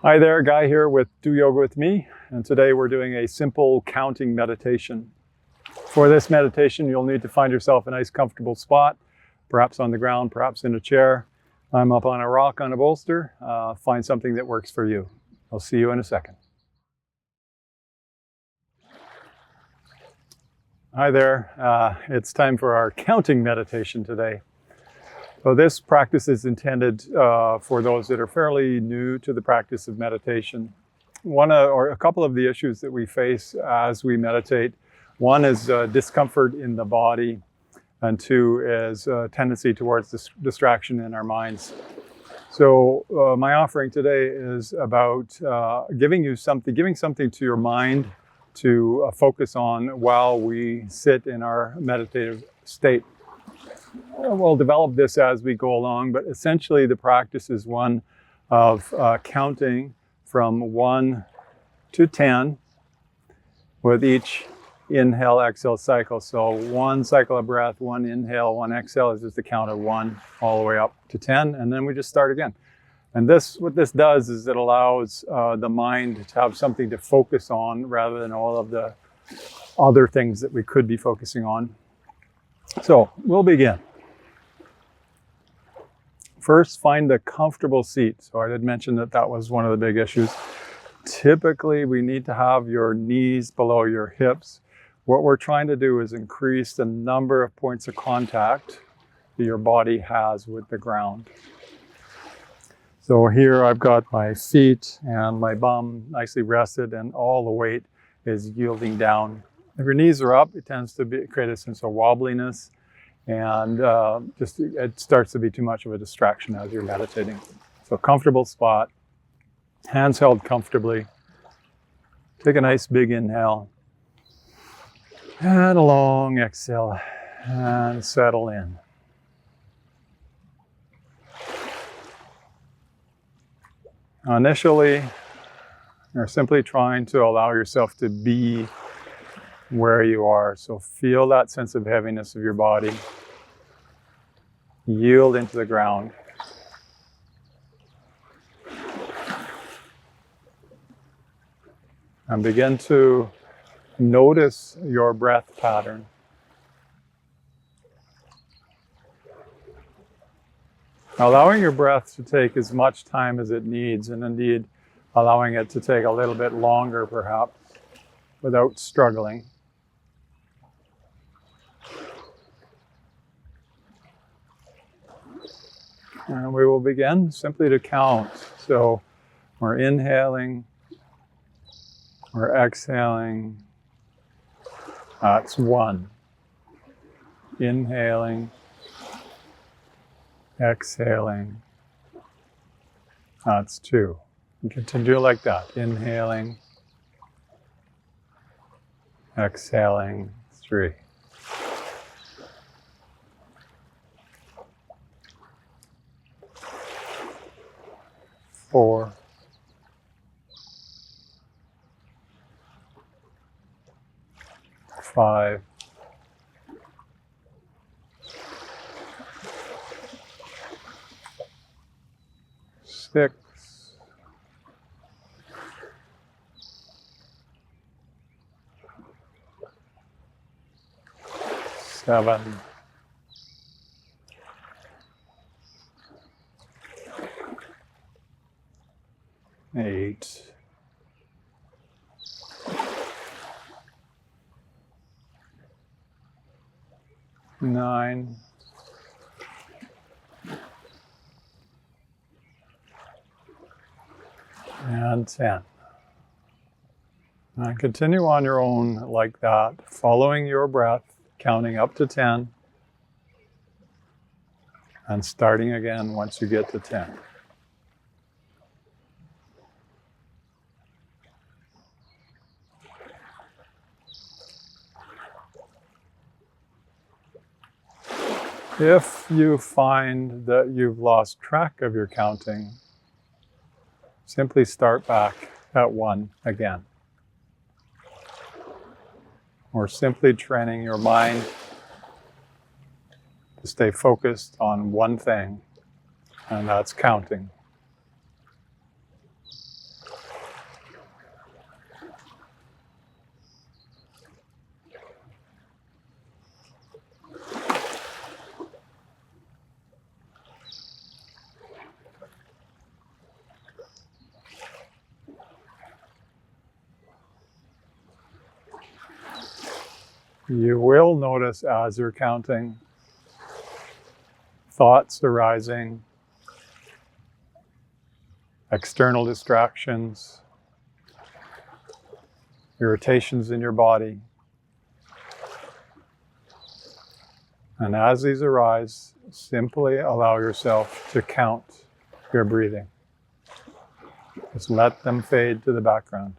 Hi there, Guy here with Do Yoga With Me, and today we're doing a simple counting meditation. For this meditation, you'll need to find yourself a nice comfortable spot, perhaps on the ground, perhaps in a chair. I'm up on a rock on a bolster. Find something that works for you. I'll see you in a second. Hi there, it's time for our counting meditation today. So this practice is intended for those that are fairly new to the practice of meditation. A couple of the issues that we face as we meditate, one is discomfort in the body, and two is a tendency towards distraction in our minds. So my offering today is about giving something to your mind to focus on while we sit in our meditative state. We'll develop this as we go along, but essentially the practice is one of counting from 1 to 10 with each inhale, exhale cycle. So one cycle of breath, one inhale, one exhale is just a count of 1 all the way up to 10, and then we just start again. And what this does is it allows the mind to have something to focus on rather than all of the other things that we could be focusing on. So we'll begin. First, find a comfortable seat. So I did mention that was one of the big issues. Typically, we need to have your knees below your hips. What we're trying to do is increase the number of points of contact that your body has with the ground. So here I've got my feet and my bum nicely rested, and all the weight is yielding down. If your knees are up, it tends to create a sense of wobbliness, and it starts to be too much of a distraction as you're meditating. So comfortable spot, hands held comfortably. Take a nice big inhale and a long exhale and settle in. Initially, you're simply trying to allow yourself to be where you are. So feel that sense of heaviness of your body. Yield into the ground. And begin to notice your breath pattern. Allowing your breath to take as much time as it needs, and indeed allowing it to take a little bit longer perhaps, without struggling. And we will begin simply to count. So we're inhaling, we're exhaling. That's 1. Inhaling, exhaling. That's 2. You continue like that. Inhaling, exhaling. 3. 4. 5. 6. 7. 8. 9. And 10. And continue on your own like that, following your breath, counting up to 10, and starting again once you get to 10. If you find that you've lost track of your counting, simply start back at 1 again. Or simply training your mind to stay focused on one thing, and that's counting. You will notice as you're counting thoughts arising, external distractions, irritations in your body. And as these arise, simply allow yourself to count your breathing. Just let them fade to the background.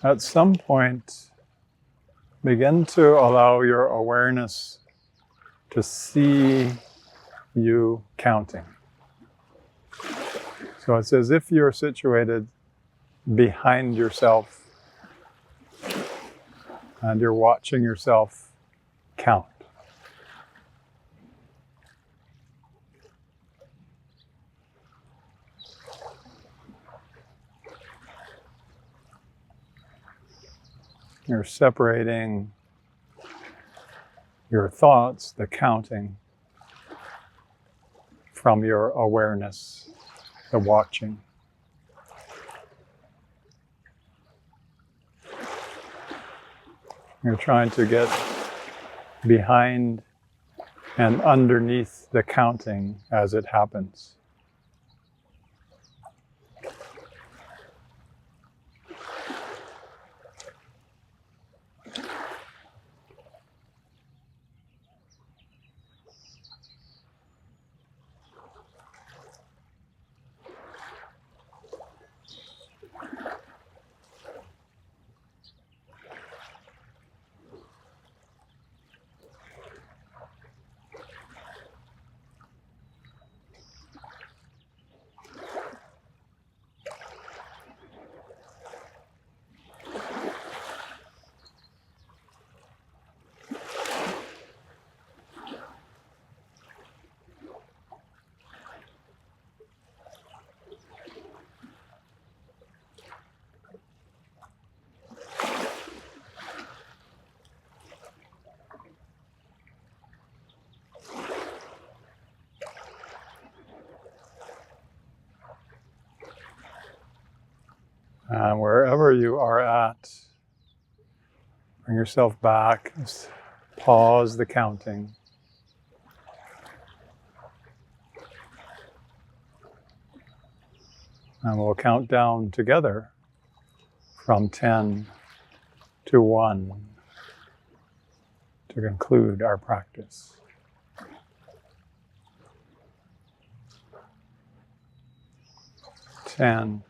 At some point, begin to allow your awareness to see you counting. So it's as if you're situated behind yourself and you're watching yourself count. You're separating your thoughts, the counting, from your awareness, the watching. You're trying to get behind and underneath the counting as it happens. And wherever you are at, bring yourself back. Just pause the counting. And we'll count down together from 10 to 1 to conclude our practice. 10.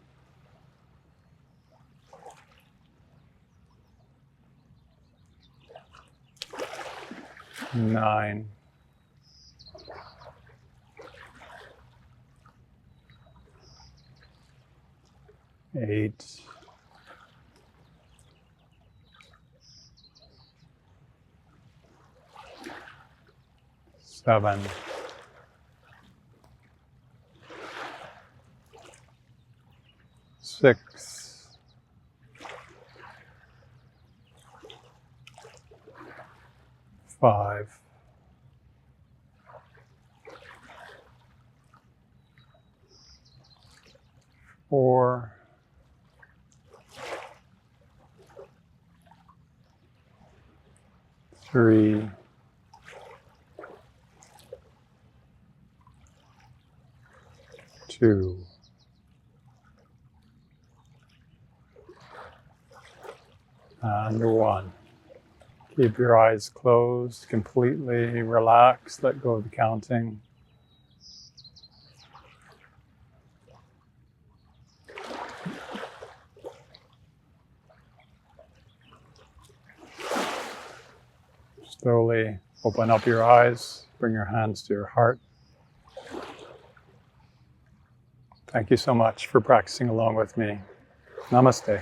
9. 8. 7. 6. 5. 4. 3. 2. And 1. Keep your eyes closed, completely relaxed, let go of the counting. Slowly open up your eyes, bring your hands to your heart. Thank you so much for practicing along with me. Namaste.